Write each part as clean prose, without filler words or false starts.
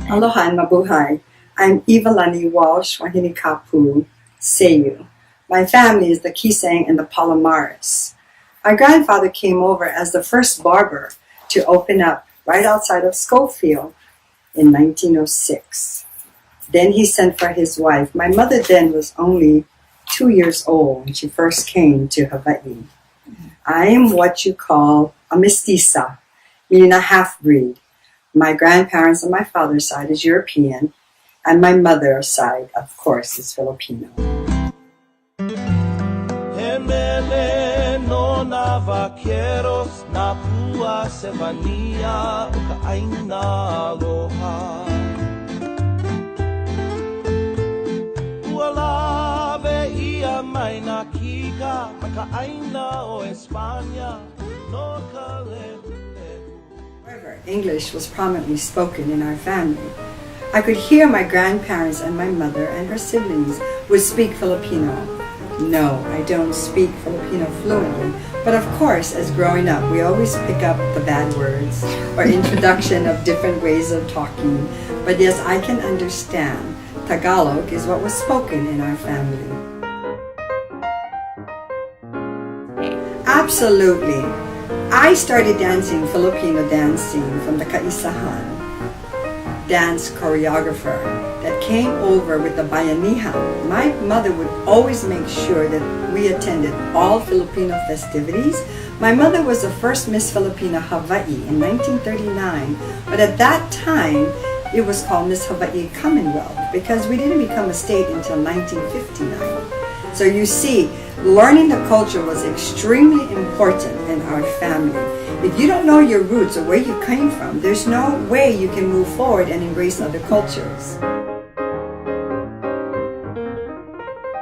Aloha and mabuhay. I'm Evalani Walsh, Wahine Kapu, Seyu. My family is the Kisang and the Palomares. My grandfather came over as the first barber to open up right outside of Schofield in 1906. Then he sent for his wife. My mother then was only 2 years old when she first came to Hawaii. I am what you call a mestiza, meaning a half-breed. My grandparents on my father's side is European, and my mother's side, of course, is Filipino. However, English was prominently spoken in our family. I could hear my grandparents and my mother and her siblings would speak Filipino. No, I don't speak Filipino fluently, but of course, as growing up, we always pick up the bad words or introduction of different ways of talking. But yes, I can understand. Tagalog is what was spoken in our family. Absolutely. I started dancing Filipino dancing from the Kaisahan dance choreographer that came over with the bayanihan. My mother would always make sure that we attended all Filipino festivities. My mother was the first Miss Filipina Hawaii in 1939, but at that time it was called Miss Hawaii Commonwealth because we didn't become a state until 1959. So you see, learning the culture was extremely important in our family. If you don't know your roots or where you came from, there's no way you can move forward and embrace other cultures.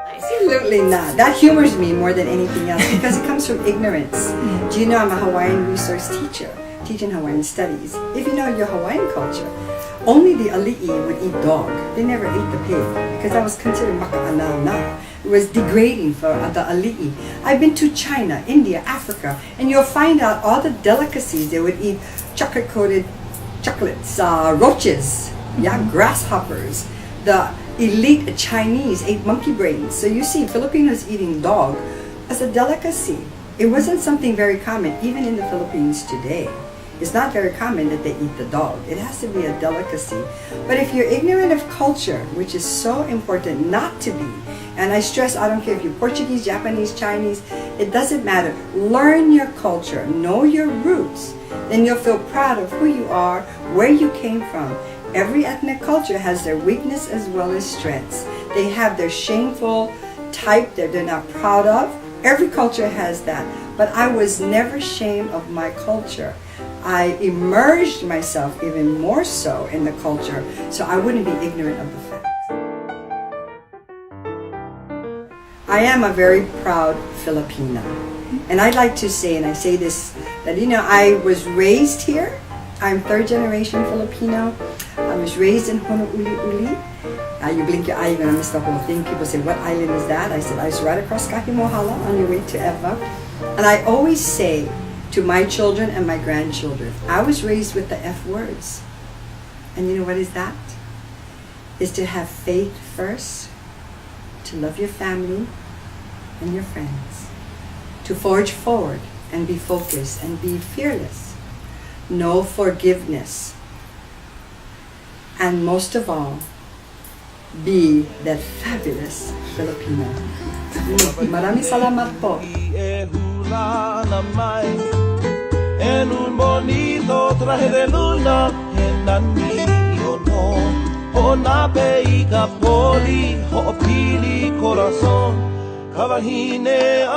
Absolutely not. That humors me more than anything else because it comes from ignorance. Do you know I'm a Hawaiian resource teacher, teaching Hawaiian studies. If you know your Hawaiian culture, only the ali'i would eat dog. They never ate the pig because that was considered maka'anana. It was degrading for the ali'i. I've been to China, India, Africa, and you'll find out all the delicacies. They would eat chocolate-coated chocolates, roaches, grasshoppers. The elite Chinese ate monkey brains. So you see, Filipinos eating dog as a delicacy. It wasn't something very common, even in the Philippines today. It's not very common that they eat the dog. It has to be a delicacy. But if you're ignorant of culture, which is so important not to be, and I stress, I don't care if you're Portuguese, Japanese, Chinese, it doesn't matter. Learn your culture, know your roots. Then you'll feel proud of who you are, where you came from. Every ethnic culture has their weakness as well as strengths. They have their shameful type that they're not proud of. Every culture has that. But I was never ashamed of my culture. I immersed myself even more so in the culture so I wouldn't be ignorant of the facts. I am a very proud Filipina. And I'd like to say, and I say this, that I was raised here. I'm third generation Filipino. I was raised in Honolulu. You blink your eye, you're going to miss the whole thing. People say, what island is that? I said, I was right across Kahimohala on your way to Eva. And I always say to my children and my grandchildren, I was raised with the F words. And you know what is that? Is to have faith first, to love your family and your friends, to forge forward and be focused and be fearless, know forgiveness, and most of all, be that fabulous Filipino. Maraming salamat po. En un bonito traje de luna, en anillo no, ona peiga poli, ho pili corazón, cabajine